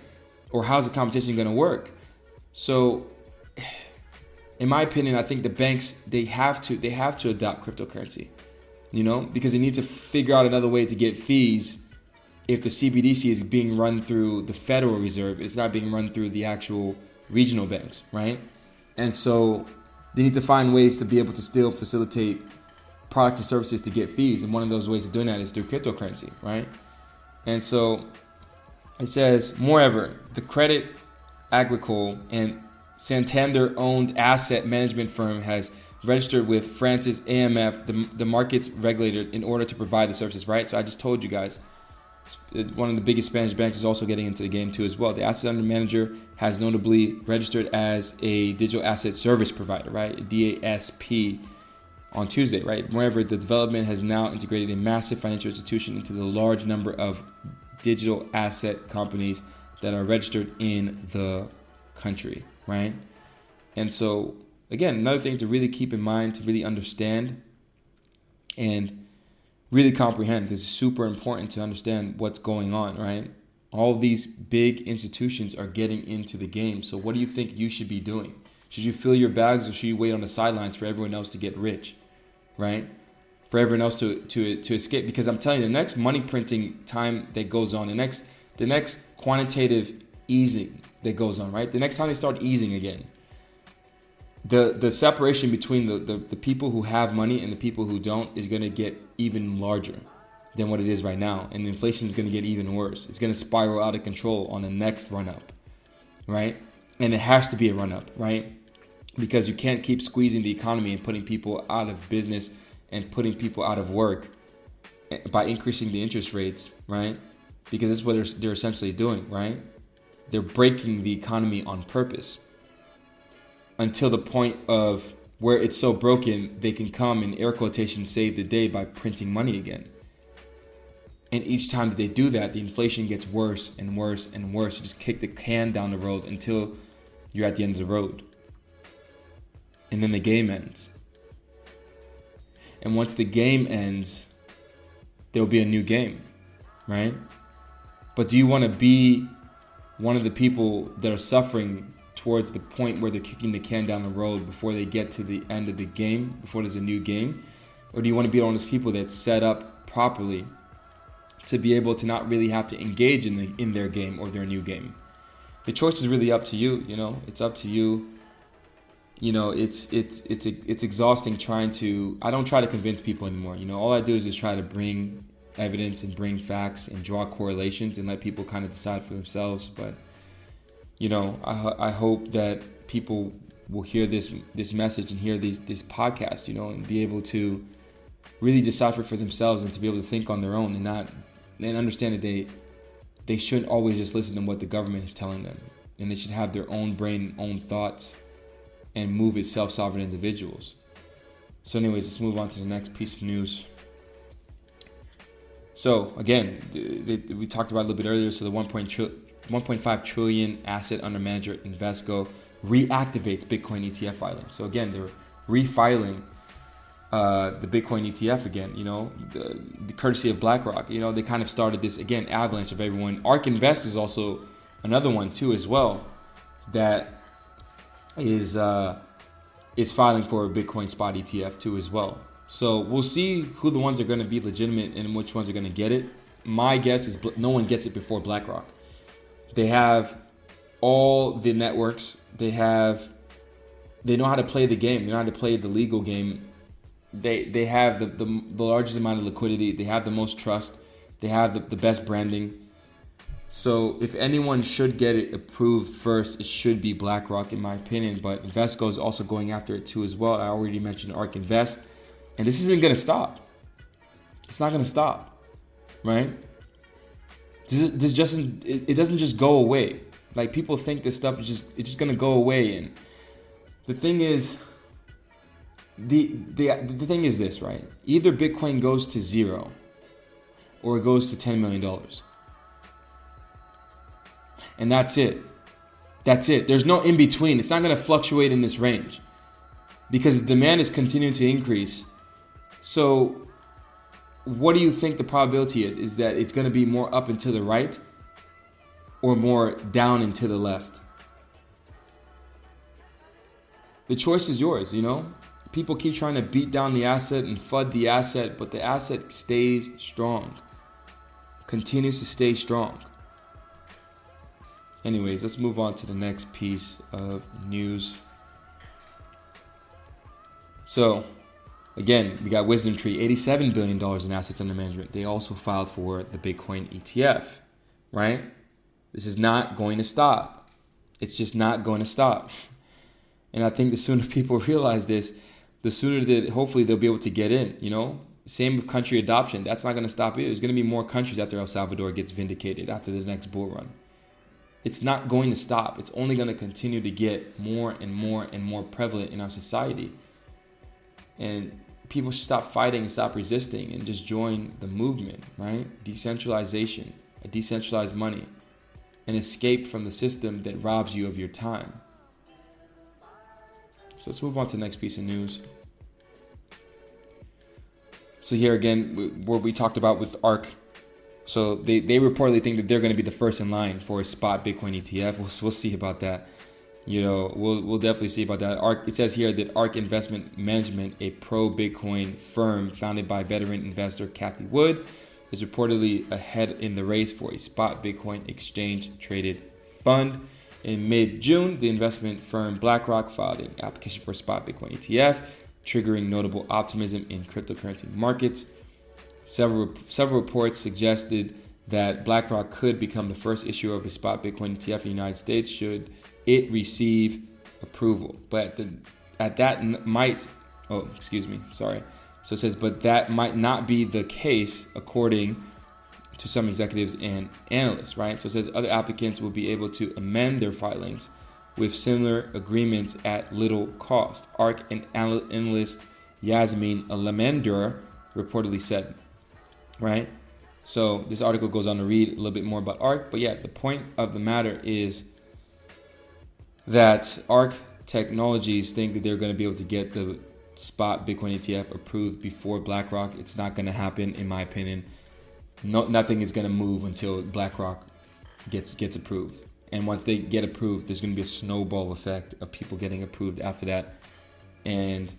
Or how's the competition going to work? So in my opinion, I think the banks, they have to adopt cryptocurrency, because they need to figure out another way to get fees if the CBDC is being run through the Federal Reserve. It's not being run through the actual regional banks, right? And so they need to find ways to be able to still facilitate products and services to get fees. And one of those ways of doing that is through cryptocurrency, right? And so it says, moreover, the Credit Agricole and Santander-owned asset management firm has registered with France's AMF, the markets regulator, in order to provide the services, right? So I just told you guys, One of the biggest Spanish banks is also getting into the game too as well. The asset under manager has notably registered as a digital asset service provider, right? A DASP on Tuesday, right? Moreover, the development has now integrated a massive financial institution into the large number of digital asset companies that are registered in the country, right? And so, again, another thing to really keep in mind, to really understand and really comprehend, because it's super important to understand what's going on, right? All of these big institutions are getting into the game. So what do you think you should be doing? Should you fill your bags, or should you wait on the sidelines for everyone else to get rich, right? For everyone else to escape? Because I'm telling you, the next money printing time that goes on, the next quantitative easing that goes on, right? The next time they start easing again, the separation between the people who have money and the people who don't is going to get even larger than what it is right now. And inflation is going to get even worse. It's going to spiral out of control on the next run up, right? And it has to be a run up, right? Because you can't keep squeezing the economy and putting people out of business and putting people out of work by increasing the interest rates, right? Because that's what they're essentially doing, right? They're breaking the economy on purpose, until the point of where it's so broken, they can come and, air quotation, save the day by printing money again. And each time that they do that, the inflation gets worse and worse and worse. You just kick the can down the road until you're at the end of the road. And then the game ends. And once the game ends, there'll be a new game, right? But do you want to be one of the people that are suffering towards the point where they're kicking the can down the road before they get to the end of the game, before there's a new game? Or do you want to be one of those people that's set up properly to be able to not really have to engage in their game or their new game? The choice is really up to you. It's up to you. It's exhausting trying to. I don't try to convince people anymore. All I do is just try to bring evidence and bring facts and draw correlations and let people kind of decide for themselves. But I hope that people will hear this message and hear this podcast, and be able to really decipher for themselves and to be able to think on their own and understand that they shouldn't always just listen to what the government is telling them, and they should have their own brain, own thoughts, and move as self-sovereign individuals. So anyways, let's move on to the next piece of news. So again, we talked about it a little bit earlier. So the 1.5 trillion asset under manager Invesco reactivates Bitcoin ETF filing. So again, they're refiling the Bitcoin ETF again, the courtesy of BlackRock. They kind of started this, again, avalanche of everyone. ARK Invest is also another one too as well that is filing for a Bitcoin spot ETF too as well. So we'll see who the ones are going to be legitimate and which ones are going to get it. My guess is no one gets it before BlackRock. They have all the networks. They know how to play the game. They know how to play the legal game. They have the largest amount of liquidity. They have the most trust. They have the best branding. So if anyone should get it approved first, it should be BlackRock, in my opinion. But Invesco is also going after it too as well. I already mentioned ARK Invest. And this isn't going to stop. It's not going to stop, right? It doesn't just go away. Like, people think this stuff is just going to go away. And the thing is, the thing is this, right? Either Bitcoin goes to zero or it goes to $10 million. And that's it. That's it. There's no in between. It's not going to fluctuate in this range because the demand is continuing to increase. So what do you think the probability is? Is that it's going to be more up and to the right or more down and to the left? The choice is yours, People keep trying to beat down the asset and FUD the asset, but the asset stays strong. Continues to stay strong. Anyways, let's move on to the next piece of news. So, again, we got WisdomTree, $87 billion in assets under management. They also filed for the Bitcoin ETF, right? This is not going to stop. It's just not going to stop. And I think the sooner people realize this, the sooner that hopefully they'll be able to get in, Same with country adoption. That's not going to stop either. There's going to be more countries after El Salvador gets vindicated after the next bull run. It's not going to stop. It's only going to continue to get more and more and more prevalent in our society. And people should stop fighting and stop resisting and just join the movement, right? Decentralization, a decentralized money, and escape from the system that robs you of your time. So let's move on to the next piece of news. So here again, what we talked about with ARK. So they reportedly think that they're going to be the first in line for a spot Bitcoin ETF. We'll see about that. We'll definitely see about that. ARK. It says here that ARK Investment Management, a pro-Bitcoin firm founded by veteran investor Cathie Wood, is reportedly ahead in the race for a spot Bitcoin exchange-traded fund. In mid-June, the investment firm BlackRock filed an application for a spot Bitcoin ETF, triggering notable optimism in cryptocurrency markets. Several reports suggested that BlackRock could become the first issuer of a spot Bitcoin ETF in the United States should it receive approval. But that might not be the case according to some executives and analysts, right? So it says other applicants will be able to amend their filings with similar agreements at little cost. ARK and analyst Yasmin Alamendur reportedly said, right? So this article goes on to read a little bit more about ARK, but yeah, the point of the matter is that ARK Technologies think that they're going to be able to get the spot Bitcoin ETF approved before BlackRock. It's not going to happen, in my opinion. Nothing is going to move until BlackRock gets approved. And once they get approved, there's going to be a snowball effect of people getting approved after that. And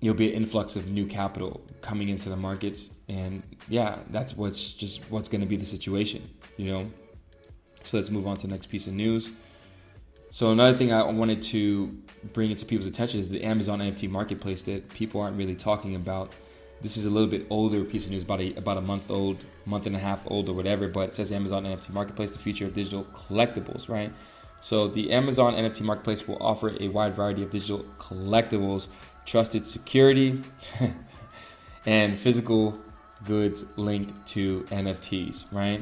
you'll be an influx of new capital coming into the markets. And yeah, that's what's going to be the situation, So let's move on to the next piece of news. So another thing I wanted to bring into people's attention is the Amazon NFT marketplace that people aren't really talking about. This is a little bit older piece of news, about a month and a half old or whatever, but it says Amazon NFT marketplace, the future of digital collectibles, right? So the Amazon NFT marketplace will offer a wide variety of digital collectibles, trusted security, and physical goods linked to NFTs, right?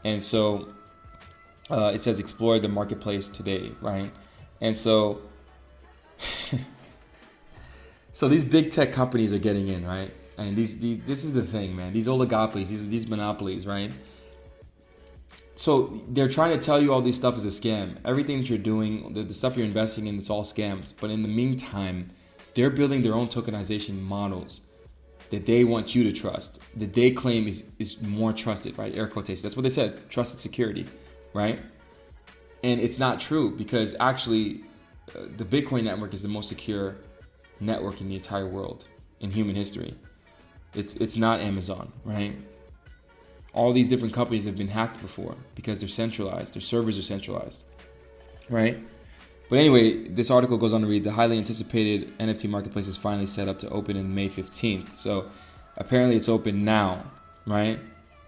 And so it says explore the marketplace today, right? And so these big tech companies are getting in, right? And this is the thing, man. These oligopolies, these monopolies, right? So they're trying to tell you all this stuff is a scam. Everything that you're doing, the stuff you're investing in, it's all scams. But in the meantime, they're building their own tokenization models that they want you to trust, that they claim is more trusted, right? Air quotations. That's what they said, trusted security, right? And it's not true, because actually the Bitcoin network is the most secure network in the entire world, in human history. It's not Amazon, right? All these different companies have been hacked before because they're centralized. Their servers are centralized, right? But anyway, this article goes on to read, the highly anticipated NFT marketplace is finally set up to open in May 15th. So apparently it's open now, right?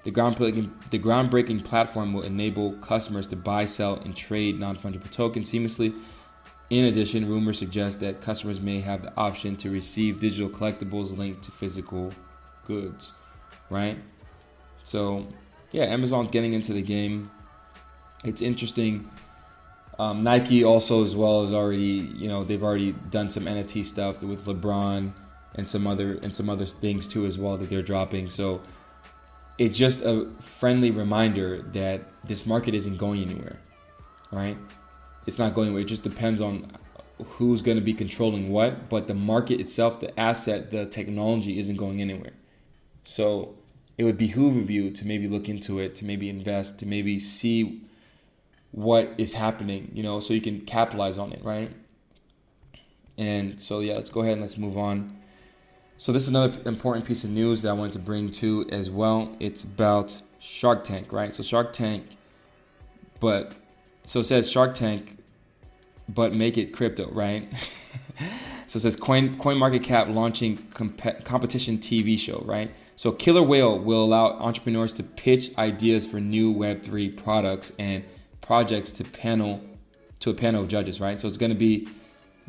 The groundbreaking platform will enable customers to buy, sell, and trade non-fungible tokens seamlessly. In addition, rumors suggest that customers may have the option to receive digital collectibles linked to physical goods, right? So yeah, Amazon's getting into the game. It's interesting. Nike also as well is already, they've already done some NFT stuff with LeBron and some other things too as well that they're dropping. So it's just a friendly reminder that this market isn't going anywhere, right? It's not going anywhere. It just depends on who's going to be controlling what, but the market itself, the asset, the technology isn't going anywhere. So it would behoove of you to maybe look into it, to maybe invest, to maybe see what is happening, so you can capitalize on it, right? And so, yeah, let's go ahead and let's move on. So this is another important piece of news that I wanted to bring to as well. It's about Shark Tank, right? So Shark Tank, it says Shark Tank, but make it crypto, right? So it says CoinMarketCap launching competition TV show, right? So Killer Whale will allow entrepreneurs to pitch ideas for new Web3 products and projects to a panel of judges, right? So it's going to be,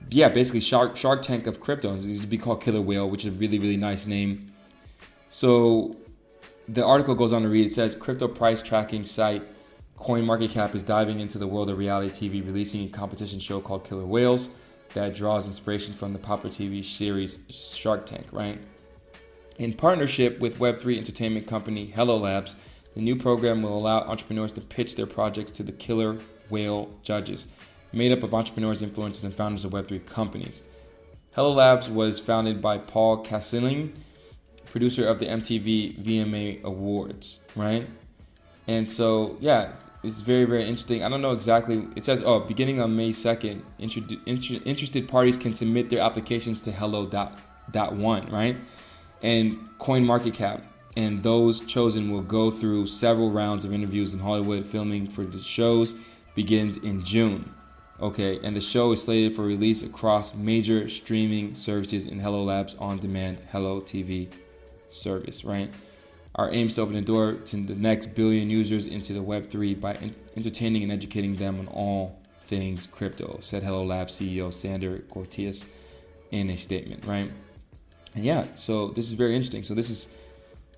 basically Shark Tank of crypto. It's going to be called Killer Whale, which is a really, really nice name. So the article goes on to read, it says crypto price tracking site CoinMarketCap is diving into the world of reality TV, releasing a competition show called Killer Whales that draws inspiration from the popular TV series Shark Tank, right? In partnership with Web3 entertainment company Hello Labs, the new program will allow entrepreneurs to pitch their projects to the Killer Whale judges, made up of entrepreneurs, influencers, and founders of Web3 companies. Hello Labs was founded by Paul Kasseling, producer of the MTV VMA Awards, right? And so, yeah, it's very, very interesting. I don't know exactly. It says, beginning on May 2nd, interested parties can submit their applications to Hello.one, right? And CoinMarketCap. And those chosen will go through several rounds of interviews in Hollywood. Filming for the shows begins in June. Okay, and the show is slated for release across major streaming services in Hello Labs on-demand Hello TV service, right? Our aim is to open the door to the next billion users into the Web3 by entertaining and educating them on all things crypto, said Hello Labs CEO Sander Cortias in a statement, right? And yeah, so this is very interesting.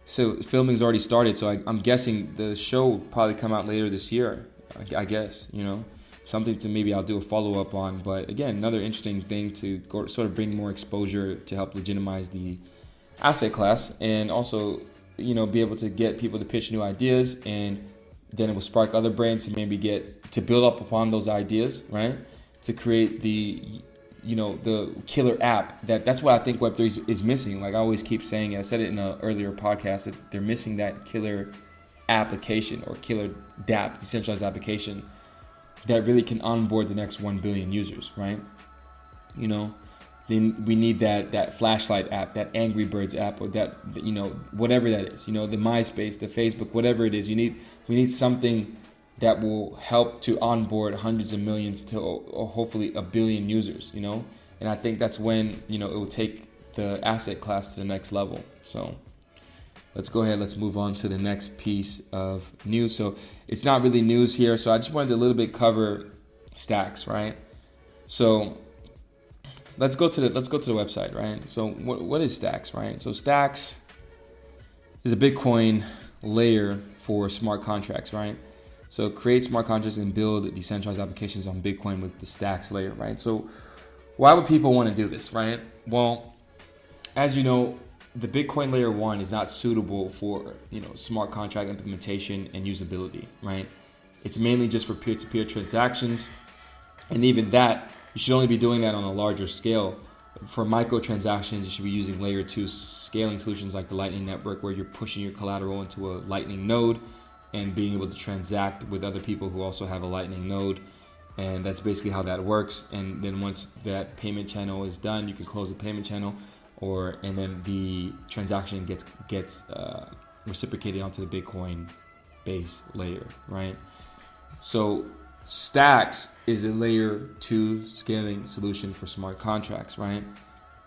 So filming's already started, so I'm guessing the show will probably come out later this year, I guess, something to maybe I'll do a follow-up on. But again, another interesting thing to sort of bring more exposure to help legitimize the asset class, and also, be able to get people to pitch new ideas, and then it will spark other brands to maybe get to build up upon those ideas, right? To create the killer app. That's what I think Web3 is missing. Like I always keep saying, I said it in an earlier podcast, that they're missing that killer application or killer DApp, decentralized application, that really can onboard the next 1 billion users, right? Then we need that flashlight app, that Angry Birds app, or that, whatever that is, the MySpace, the Facebook, whatever it is. We need something that will help to onboard hundreds of millions to hopefully a billion users, and I think that's when, it will take the asset class to the next level. So let's go ahead, let's move on to the next piece of news. So it's not really news here, so I just wanted to a little bit cover Stacks, right? So let's go to the website, right? So what is Stacks, right? So Stacks is a Bitcoin layer for smart contracts, right? So create smart contracts and build decentralized applications on Bitcoin with the Stacks layer, right? So why would people want to do this, right? Well, as you know, the Bitcoin layer 1 is not suitable for, smart contract implementation and usability, right? It's mainly just for peer-to-peer transactions. And even that, you should only be doing that on a larger scale. For microtransactions, you should be using layer 2 scaling solutions like the Lightning Network, where you're pushing your collateral into a Lightning node and being able to transact with other people who also have a Lightning node. And that's basically how that works. And then once that payment channel is done, you can close the payment channel, and then the transaction gets reciprocated onto the Bitcoin base layer, right? So Stacks is a layer 2 scaling solution for smart contracts, right?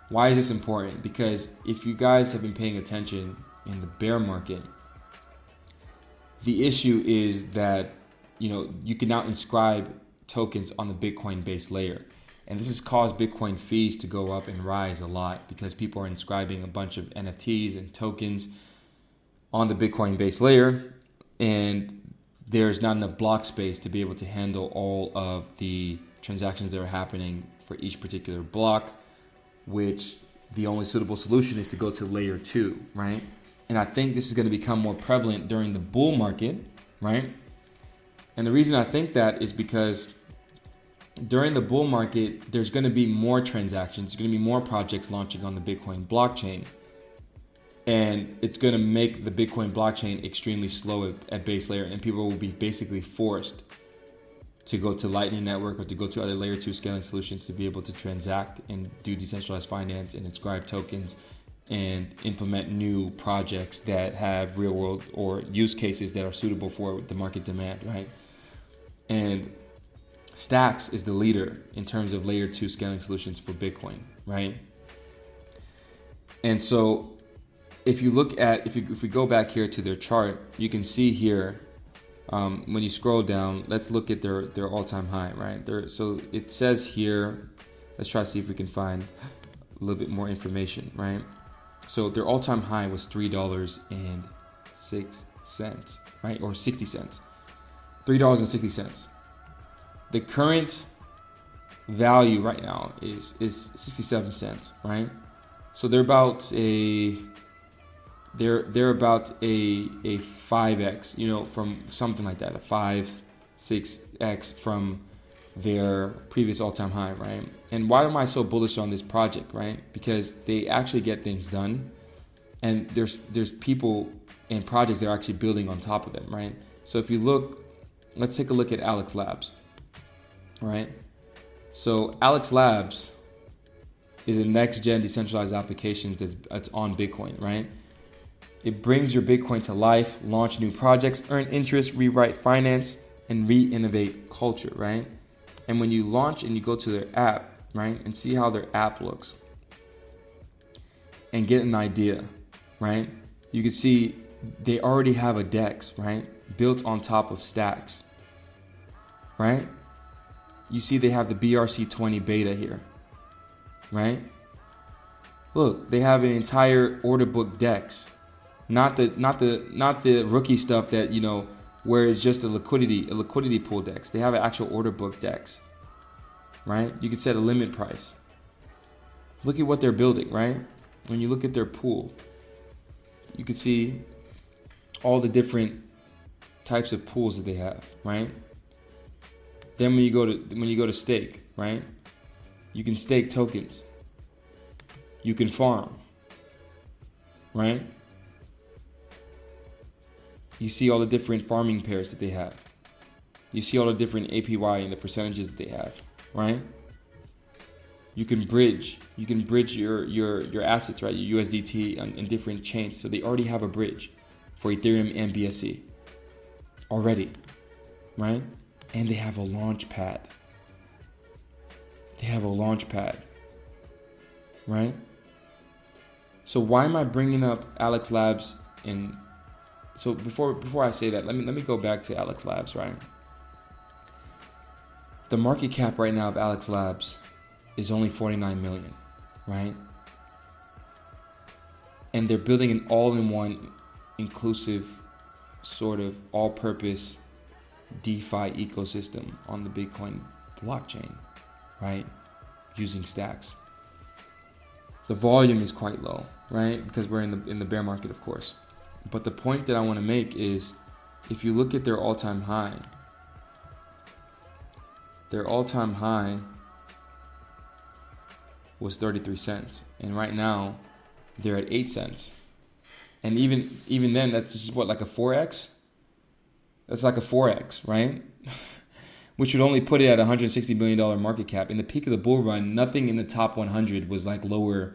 Why is this important? Because if you guys have been paying attention in the bear market, the issue is that, you can now inscribe tokens on the Bitcoin base layer. And this has caused Bitcoin fees to go up and rise a lot because people are inscribing a bunch of NFTs and tokens on the Bitcoin base layer. And there's not enough block space to be able to handle all of the transactions that are happening for each particular block, which the only suitable solution is to go to layer 2, right? And I think this is going to become more prevalent during the bull market, right? And the reason I think that is because during the bull market, there's going to be more transactions. There's going to be more projects launching on the Bitcoin blockchain. And it's going to make the Bitcoin blockchain extremely slow at base layer. And people will be basically forced to go to Lightning Network or to go to other layer 2 scaling solutions to be able to transact and do decentralized finance and inscribe tokens and implement new projects that have real world or use cases that are suitable for the market demand, right? And Stacks is the leader in terms of layer 2 scaling solutions for Bitcoin, right? And so if you look at, if we go back here to their chart, you can see here, when you scroll down, let's look at their all-time high, right? So it says here, let's try to see if we can find a little bit more information, right? So their all-time high was $3.06, right? Or 60 cents. $3.60. The current value right now is 67 cents, right? So they're about a 5x, from something like that, a 5-6x from their previous all-time high, right? And why am I so bullish on this project, right? Because they actually get things done, and there's people and projects that are actually building on top of them, right? So if you look, let's take a look at Alex Labs, right? So Alex Labs is a next-gen decentralized applications that's on Bitcoin, right? It brings your Bitcoin to life, launch new projects, earn interest, rewrite finance, and re-innovate culture, right? And when you launch and you go to their app, right, and see how their app looks and get an idea, right? You can see they already have a DEX, right, built on top of Stacks, right? You see they have the BRC20 beta here, right? Look, they have an entire order book DEX, not the rookie stuff that, where it's just a liquidity pool DEX. They have an actual order book DEX, right? You can set a limit price. Look at what they're building, right? When you look at their pool, you can see all the different types of pools that they have, right? Then when you go to stake, right? You can stake tokens. You can farm, right? You see all the different farming pairs that they have. You see all the different APY and the percentages that they have, right? You can bridge your assets, right? Your USDT in different chains. So they already have a bridge for Ethereum and BSC already, right? And they have a launch pad. Right? So why am I bringing up Alex Labs? And so before I say that, let me go back to Alex Labs, right? The market cap right now of Alex Labs is only 49 million, right? And they're building an all-in-one, inclusive, sort of all-purpose DeFi ecosystem on the Bitcoin blockchain, right? Using Stacks. The volume is quite low, right? Because we're in the bear market, of course. But the point that I want to make is, if you look at their all-time high was 33 cents, and right now they're at 8 cents. And even then, that's just what, like a 4x? That's like a 4x, right? Which would only put it at $160 billion market cap. In the peak of the bull run, nothing in the top 100 was like lower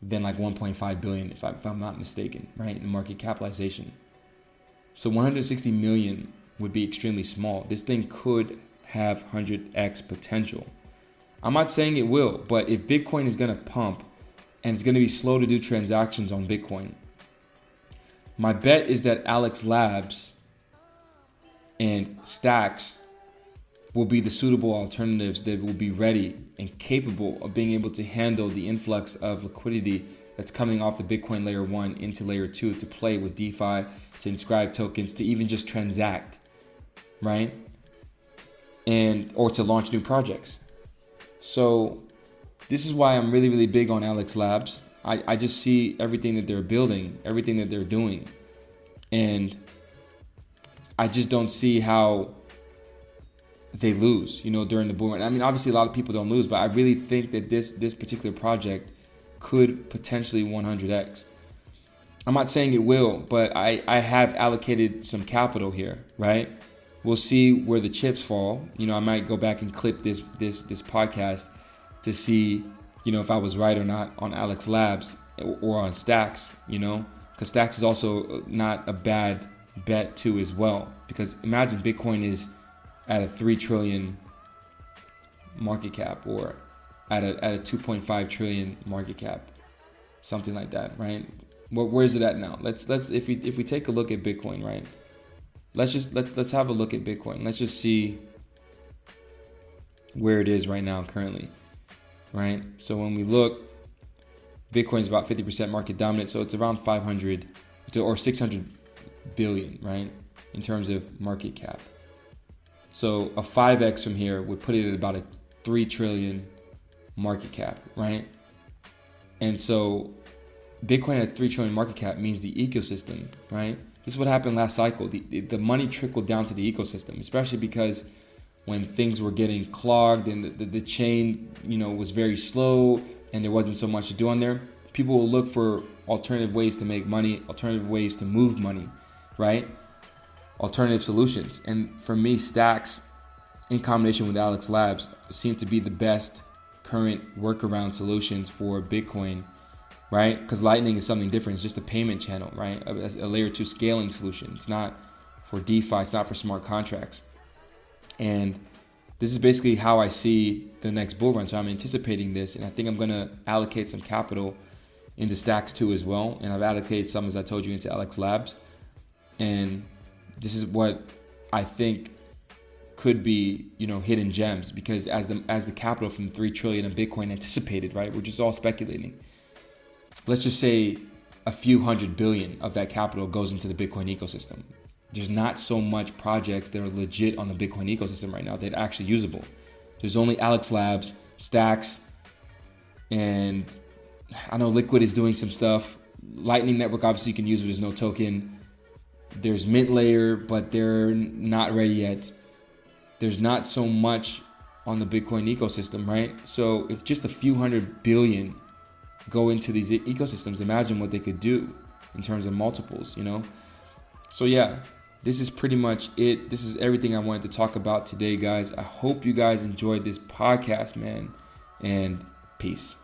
than like 1.5 billion, if I'm not mistaken, right, in market capitalization. So 160 million would be extremely small. This thing could have 100x potential. I'm not saying it will, but if Bitcoin is going to pump and it's going to be slow to do transactions on Bitcoin, my bet is that Alex Labs and Stacks will be the suitable alternatives that will be ready and capable of being able to handle the influx of liquidity that's coming off the Bitcoin layer 1 into layer 2 to play with DeFi, to inscribe tokens, to even just transact, right? Or to launch new projects. So this is why I'm really, really big on Alex Labs. I just see everything that they're building, everything that they're doing. And I just don't see how they lose, during the bull run. I mean, obviously a lot of people don't lose, but I really think that this particular project could potentially 100x. I'm not saying it will, but I have allocated some capital here, right? We'll see where the chips fall. I might go back and clip this podcast to see, if I was right or not on Alex Labs or on Stacks, because Stacks is also not a bad bet too as well. Because imagine Bitcoin is at a 3 trillion market cap, or at a 2.5 trillion market cap, something like that, right? Where is it at now? Let's if we take a look at Bitcoin, right? Let's have a look at Bitcoin. Let's just see where it is right now currently, right? So when we look, Bitcoin is about 50% market dominant, so it's around 500 or 600 billion, right, in terms of market cap. So a 5x from here would put it at about a 3 trillion market cap, right? And so Bitcoin at 3 trillion market cap means the ecosystem, right? This is what happened last cycle. The money trickled down to the ecosystem, especially because when things were getting clogged and the chain, was very slow and there wasn't so much to do on there, people will look for alternative ways to make money, alternative ways to move money, right? Alternative solutions. And for me, Stacks in combination with Alex Labs seem to be the best current workaround solutions for Bitcoin, right? Because Lightning is something different. It's just a payment channel, right? A layer 2 scaling solution. It's not for DeFi. It's not for smart contracts. And this is basically how I see the next bull run. So I'm anticipating this, and I think I'm going to allocate some capital into Stacks 2 as well. And I've allocated some, as I told you, into Alex Labs. And this is what I think could be, hidden gems, because as the capital from 3 trillion of Bitcoin anticipated, right? We're just all speculating. Let's just say a few hundred billion of that capital goes into the Bitcoin ecosystem. There's not so much projects that are legit on the Bitcoin ecosystem right now that are actually usable. There's only Alex Labs, Stacks, and I know Liquid is doing some stuff. Lightning Network, obviously you can use, but there's no token. There's Mint Layer, but they're not ready yet. There's not so much on the Bitcoin ecosystem, right? So if just a few hundred billion go into these ecosystems, imagine what they could do in terms of multiples, So yeah, this is pretty much it. This is everything I wanted to talk about today, guys. I hope you guys enjoyed this podcast, man, and peace.